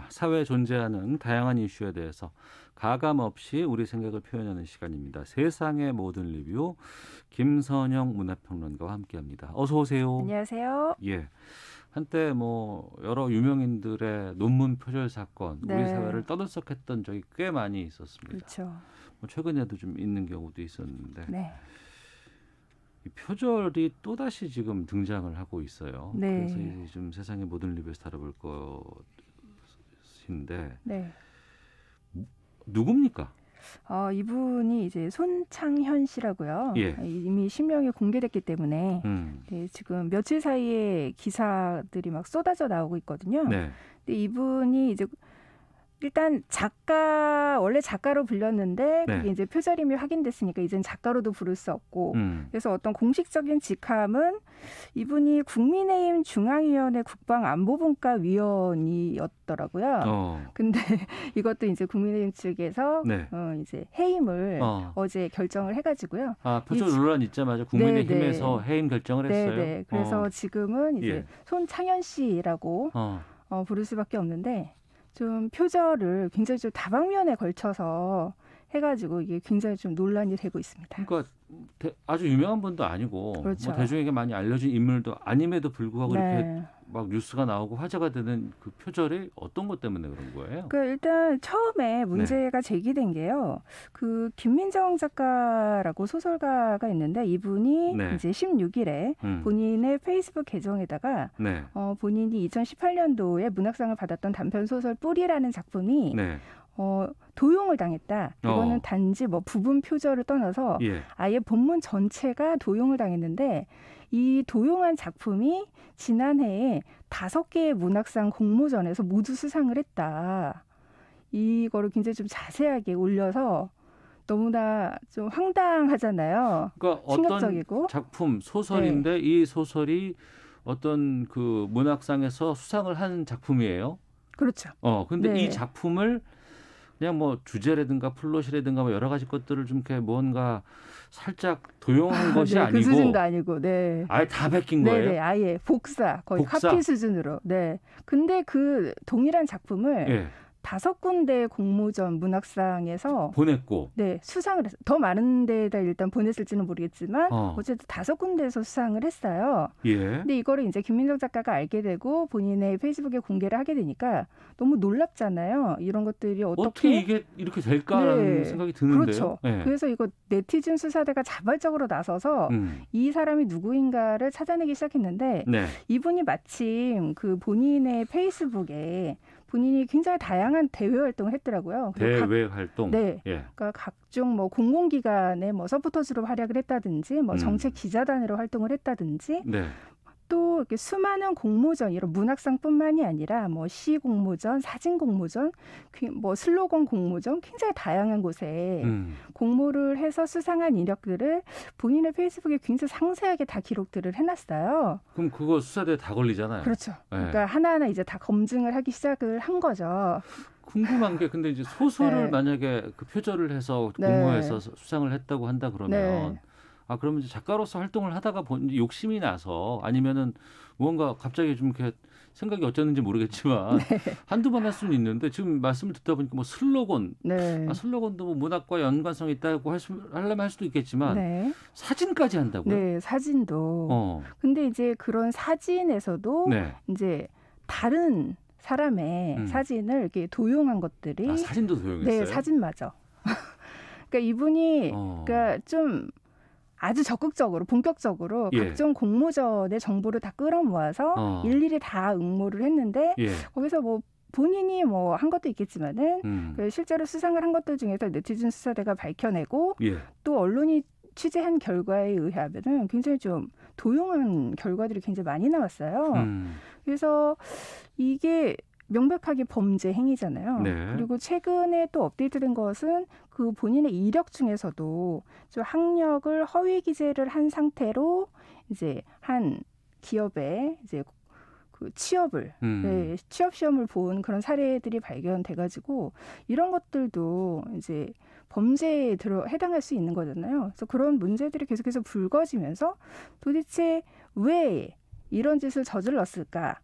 사회에 존재하는 다양한 이슈에 대해서 가감 없이 우리 생각을 표현하는 시간입니다. 세상의 모든 리뷰 김선영 문화평론가와 함께합니다. 어서 오세요. 안녕하세요. 예, 한때 뭐 여러 유명인들의 논문 표절 사건 우리 사회를 떠들썩했던 적이 꽤 많이 있었습니다. 그렇죠. 뭐 최근에도 좀 있는 경우도 있었는데 네. 이 표절이 또다시 지금 등장을 하고 있어요. 네. 그래서 이제 좀 세상의 모든 리뷰에서 다뤄볼 것인데 네. 누굽니까? 이분이 이제 손창현 씨라고요. 예. 이미 실명이 공개됐기 때문에 네, 지금 며칠 사이에 기사들이 막 쏟아져 나오고 있거든요. 네. 근데 이분이 이제 일단 원래 작가로 불렸는데 네. 그게 이제 표절임이 확인됐으니까 이젠 작가로도 부를 수 없고 그래서 어떤 공식적인 직함은 이분이 국민의힘 중앙위원회 국방안보분과 위원이었더라고요. 근데 이것도 이제 국민의힘 측에서 네. 이제 해임을 어제 결정을 해가지고요. 표절 논란 있자마자 국민의힘에서 해임 결정을 했어요. 네. 그래서 지금은 이제 손창현 씨라고 부를 수밖에 없는데. 좀 표절을 굉장히 좀 다방면에 걸쳐서 해가지고 이게 굉장히 좀 논란이 되고 있습니다. 그러니까 아주 유명한 분도 아니고 그렇죠. 뭐 대중에게 많이 알려진 인물도 아님에도 불구하고 이렇게 막 뉴스가 나오고 화제가 되는 그 표절이 어떤 것 때문에 그런 거예요? 그러니까 일단 처음에 문제가 제기된 게요. 그 김민정 작가라고 소설가가 있는데 이분이 이제 16일에 본인의 페이스북 계정에다가 본인이 2018년도에 문학상을 받았던 단편 소설 뿌리라는 작품이 도용을 당했다. 이거는 단지 뭐 부분 표절을 떠나서 아예 본문 전체가 도용을 당했는데 이 도용한 작품이 지난해에 5개의 문학상 공모전에서 모두 수상을 했다. 이거를 굉장히 좀 자세하게 올려서 너무나 좀 황당하잖아요. 그러니까 충격적이고. 어떤 작품, 소설인데 이 소설이 어떤 그 문학상에서 수상을 한 작품이에요. 그렇죠. 근데 이 작품을 그냥 뭐 주제라든가 플롯이라든가 뭐 여러 가지 것들을 좀 이렇게 뭔가 살짝 도용한 것이 아니고 그 수준도 아니고, 아예 다 베낀 거예요. 아예 거의 카피 수준으로. 근데 그 동일한 작품을 5군데 공모전 문학상에서 보냈고 수상을 했어요. 더 많은 데에다 일단 보냈을지는 모르겠지만 어쨌든 5군데에서 수상을 했어요. 근데 이거를 이제 김민정 작가가 알게 되고 본인의 페이스북에 공개를 하게 되니까 너무 놀랍잖아요. 이런 것들이 어떻게 이게 이렇게 될까라는 생각이 드는데요. 그렇죠. 그래서 이거 네티즌 수사대가 자발적으로 나서서 이 사람이 누구인가를 찾아내기 시작했는데 이분이 마침 그 본인의 페이스북에 본인이 굉장히 다양한 대외 활동을 했더라고요. 대외 활동. 그러니까 각종 뭐 공공기관의 뭐 서포터즈로 활약을 했다든지, 뭐 정책 기자단으로 활동을 했다든지, 또 이렇게 수많은 공모전, 이런 문학상뿐만이 아니라 뭐 시 공모전, 사진 공모전, 뭐 슬로건 공모전, 굉장히 다양한 곳에 공모를 해서 수상한 이력들을 본인의 페이스북에 굉장히 상세하게 다 기록들을 해놨어요. 그럼 그거 수사대에 다 걸리잖아요. 그렇죠. 그러니까 하나하나 이제 다 검증을 하기 시작을 한 거죠. 궁금한 게 근데 이제 소설을 만약에 그 표절을 해서 공모해서 수상을 했다고 한다 그러면 그러면 이제 작가로서 활동을 하다가 욕심이 나서 아니면은 무언가 갑자기 좀 이렇게 생각이 어쩌는지 모르겠지만 한두 번 할 수는 있는데 지금 말씀을 듣다 보니까 뭐 슬로건, 슬로건도 뭐 문학과 연관성이 있다고 하려면 할 수도 있겠지만 사진까지 한다고요? 사진도. 근데 이제 그런 사진에서도 이제 다른 사람의 사진을 이렇게 도용한 것들이 사진도 도용했어요? 사진마저. 그러니까 이분이 그러니까 좀 아주 적극적으로 본격적으로 각종 공모전의 정보를 다 끌어모아서 일일이 다 응모를 했는데 거기서 뭐 본인이 뭐 한 것도 있겠지만은 실제로 수상을 한 것들 중에서 네티즌 수사대가 밝혀내고 또 언론이 취재한 결과에 의하면은 굉장히 좀 도용한 결과들이 굉장히 많이 나왔어요. 그래서 이게 명백하게 범죄 행위잖아요. 그리고 최근에 또 업데이트된 것은 그 본인의 이력 중에서도 좀 학력을 허위 기재를 한 상태로 이제 한 기업에 이제 그 취업을 취업 시험을 본 그런 사례들이 발견돼가지고 이런 것들도 이제 범죄에 해당할 수 있는 거잖아요. 그래서 그런 문제들이 계속해서 불거지면서 도대체 왜 이런 짓을 저질렀을까?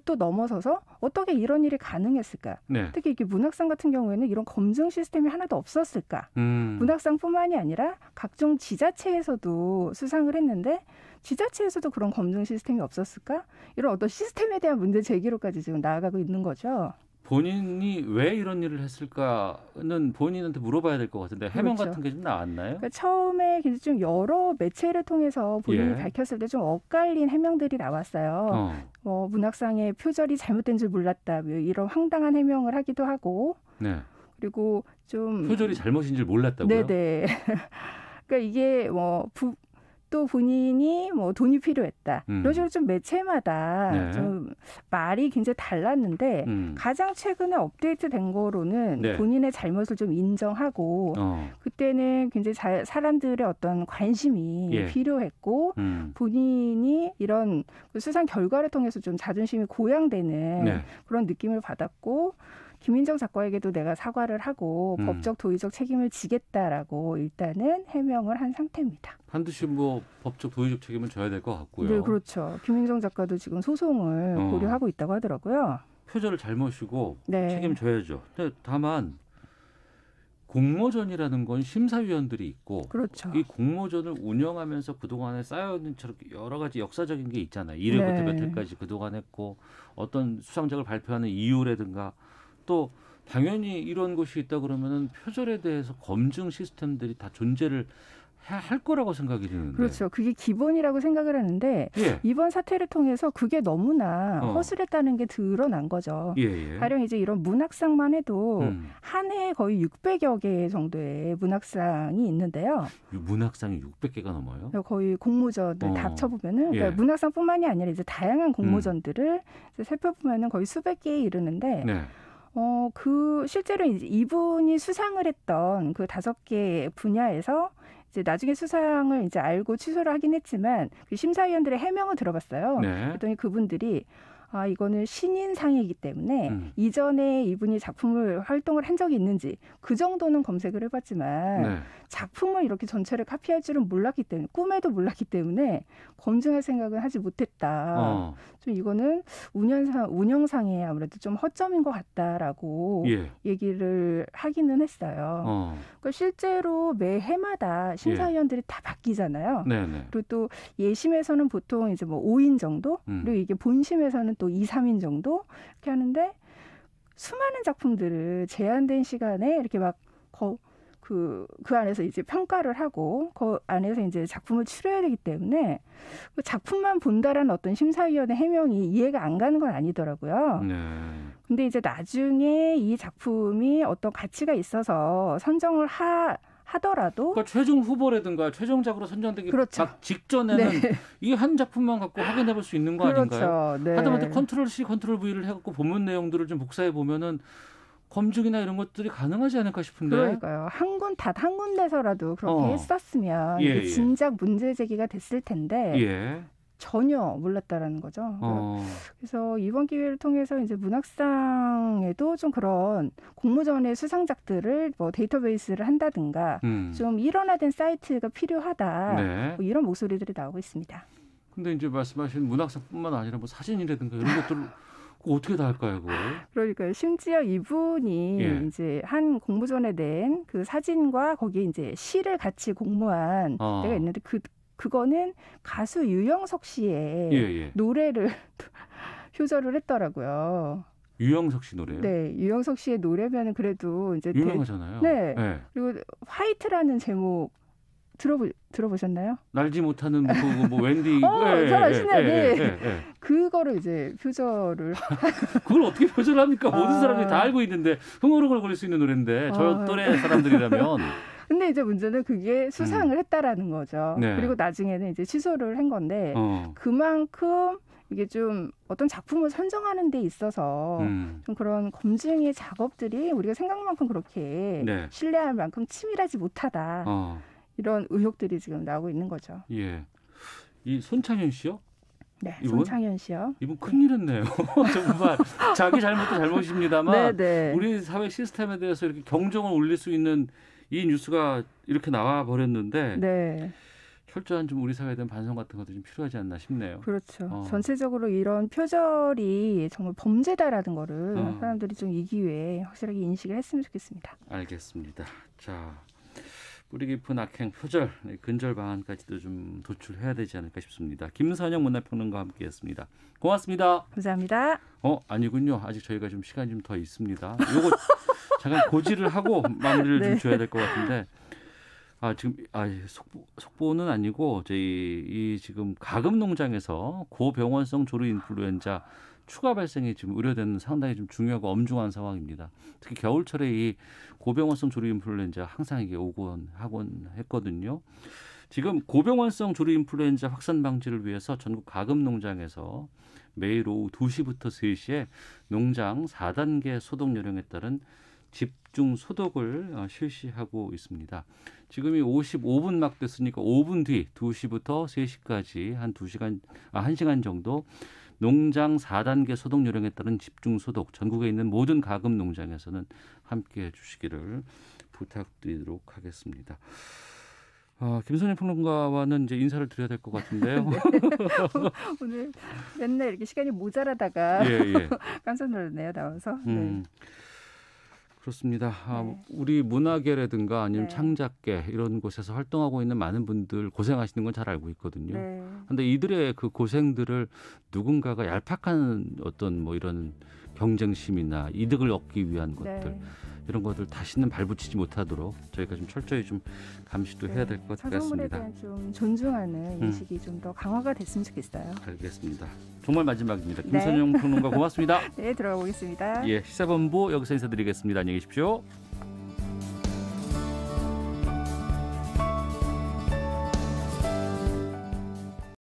또 넘어서서 어떻게 이런 일이 가능했을까? 네. 특히 이렇게 문학상 같은 경우에는 이런 검증 시스템이 하나도 없었을까? 문학상뿐만이 아니라 각종 지자체에서도 수상을 했는데 지자체에서도 그런 검증 시스템이 없었을까? 이런 어떤 시스템에 대한 문제 제기로까지 지금 나아가고 있는 거죠. 본인이 왜 이런 일을 했을까는 본인한테 물어봐야 될 것 같은데 해명 그렇죠. 같은 게 좀 나왔나요? 그러니까 처음에 좀 여러 매체를 통해서 본인이 밝혔을 때 좀 엇갈린 해명들이 나왔어요. 문학상의 표절이 잘못된 줄 몰랐다. 이런 황당한 해명을 하기도 하고. 네. 그리고 좀 표절이 잘못인 줄 몰랐다고요? 네네. 그러니까 이게 또 본인이 돈이 필요했다. 이런 식으로 좀 매체마다 좀 말이 굉장히 달랐는데 가장 최근에 업데이트된 거로는 본인의 잘못을 좀 인정하고 그때는 굉장히 사람들의 어떤 관심이 필요했고 본인이 이런 수상 결과를 통해서 좀 자존심이 고양되는 그런 느낌을 받았고 김민정 작가에게도 내가 사과를 하고 법적 도의적 책임을 지겠다라고 일단은 해명을 한 상태입니다. 반드시 법적 도의적 책임은 져야 될 것 같고요. 네, 그렇죠. 김민정 작가도 지금 소송을 고려하고 있다고 하더라고요. 표절을 잘못이고 책임져야죠. 근데 다만 공모전이라는 건 심사위원들이 있고 그렇죠. 이 공모전을 운영하면서 그동안에 쌓여있는 여러 가지 역사적인 게 있잖아요. 1회부터 몇 회까지 그동안 했고 어떤 수상작을 발표하는 이유라든가 또 당연히 이런 것이 있다 그러면은 표절에 대해서 검증 시스템들이 다 존재를 할 거라고 생각이 드는데. 그렇죠. 그게 기본이라고 생각을 하는데 이번 사태를 통해서 그게 너무나 허술했다는 게 드러난 거죠. 가령 이제 이런 문학상만 해도 한 해에 거의 600여 개 정도의 문학상이 있는데요. 문학상이 600개가 넘어요? 거의 공모전을 다 합쳐보면은 그러니까 문학상뿐만이 아니라 이제 다양한 공모전들을 이제 살펴보면은 거의 수백 개에 이르는데. 실제로 이제 이분이 수상을 했던 그 5개 분야에서 이제 나중에 수상을 이제 알고 취소를 하긴 했지만 그 심사위원들의 해명을 들어봤어요. 그랬더니 그분들이 이거는 신인상이기 때문에 이전에 이분이 활동을 한 적이 있는지 그 정도는 검색을 해봤지만 작품을 이렇게 전체를 카피할 줄은 몰랐기 때문에 꿈에도 몰랐기 때문에 검증할 생각은 하지 못했다. 좀 이거는 운영상에 아무래도 좀 허점인 것 같다라고 얘기를 하기는 했어요. 그러니까 실제로 매 해마다 심사위원들이 다 바뀌잖아요. 그리고 또 예심에서는 보통 이제 5인 정도 그리고 이게 본심에서는 또 2, 3인 정도 이렇게 하는데 수많은 작품들을 제한된 시간에 이렇게 그 안에서 이제 평가를 하고 그 안에서 이제 작품을 추려야 되기 때문에 그 작품만 본다라는 어떤 심사위원의 해명이 이해가 안 가는 건 아니더라고요. 근데 이제 나중에 이 작품이 어떤 가치가 있어서 선정을 하더라도 그러니까 최종 후보라든가 최종작으로 선정되기 직전에는 이 한 작품만 갖고 확인해 볼 수 있는 거 아닌가요? 하다못해 컨트롤-C, 컨트롤-V를 해갖고 본문 내용들을 좀 복사해 보면은 검증이나 이런 것들이 가능하지 않을까 싶은데. 그러니까요. 한 군데서라도 그렇게 했었으면 진작 문제 제기가 됐을 텐데 전혀 몰랐다라는 거죠. 그래서 이번 기회를 통해서 이제 문학상에도 좀 그런 공모전의 수상작들을 데이터베이스를 한다든가 좀 일원화된 사이트가 필요하다. 이런 목소리들이 나오고 있습니다. 근데 이제 말씀하신 문학상뿐만 아니라 사진이라든가 이런 것들을 어떻게 다 할까요, 그걸? 그러니까요. 심지어 이분이 이제 한 공모전에 낸 그 사진과 거기에 이제 시를 같이 공모한 데가 있는데 그거는 가수 유영석 씨의 노래를 표절을 했더라고요. 유영석 씨 노래요? 네, 유영석 씨의 노래면은 그래도 이제 유명하잖아요. 그리고 화이트라는 제목 들어보셨나요? 날지 못하는 웬디. 잘 아시네. 그거를 이제 표절을. 그걸 어떻게 표절합니까? 모든 사람들이 다 알고 있는데 흥얼흥얼거릴 수 있는 노래인데 저 또래 사람들이라면. 근데 이제 문제는 그게 수상을 했다라는 거죠. 그리고 나중에는 이제 취소를 한 건데 그만큼 이게 좀 어떤 작품을 선정하는 데 있어서 좀 그런 검증의 작업들이 우리가 생각만큼 그렇게 신뢰할 만큼 치밀하지 못하다. 이런 의혹들이 지금 나오고 있는 거죠. 이 손창현 씨요? 네, 손창현 씨요. 이분 큰일 했네요. 정말 자기 잘못도 잘못입니다만 우리 사회 시스템에 대해서 이렇게 경종을 울릴 수 있는 이 뉴스가 이렇게 나와 버렸는데 철저한 좀 우리 사회에 대한 반성 같은 것도 좀 필요하지 않나 싶네요. 그렇죠. 전체적으로 이런 표절이 정말 범죄다라는 거를 사람들이 좀 이 기회에 확실하게 인식을 했으면 좋겠습니다. 알겠습니다. 자, 뿌리 깊은 악행 표절 근절 방안까지도 좀 도출해야 되지 않을까 싶습니다. 김선영 문화평론가와 함께했습니다. 고맙습니다. 감사합니다. 아니군요. 아직 저희가 좀 시간이 좀 더 있습니다. 요거 잠깐 고지를 하고 마무리를 좀 줘야 될 것 같은데. 지금 속보는 아니고 저희 지금 가금 농장에서 고병원성 조류 인플루엔자 추가 발생이 지금 우려되는 상당히 좀 중요하고 엄중한 상황입니다. 특히 겨울철에 이 고병원성 조류 인플루엔자 항상 이게 오곤 하곤 했거든요. 지금 고병원성 조류 인플루엔자 확산 방지를 위해서 전국 가금 농장에서 매일 오후 2시부터 3시에 농장 4단계 소독 요령에 따른 집중 소독을 실시하고 있습니다. 지금이 55분 막 됐으니까 5분 뒤 2시부터 3시까지 한 1시간 정도 농장 4단계 소독 요령에 따른 집중 소독 전국에 있는 모든 가금 농장에서는 함께해 주시기를 부탁드리도록 하겠습니다. 김선영 평론가와는 이제 인사를 드려야 될 것 같은데요. 네. 오늘 맨날 이렇게 시간이 모자라다가 깜짝 놀랐네요. 나와서. 그렇습니다. 우리 문화계라든가 아니면 창작계 이런 곳에서 활동하고 있는 많은 분들 고생하시는 건 잘 알고 있거든요. 그런데 이들의 그 고생들을 누군가가 얄팍한 어떤 뭐 이런 경쟁심이나 이득을 얻기 위한 것들 이런 것들 다시는 발붙이지 못하도록 저희가 좀 철저히 좀 감시도 해야 될 것 같습니다. 사생물에 대한 좀 존중하는 인식이 좀 더 강화가 됐으면 좋겠어요. 알겠습니다. 정말 마지막입니다. 김선영 평론가 고맙습니다. 네, 들어가 보겠습니다. 시사본부 여기서 인사드리겠습니다. 안녕히 계십시오.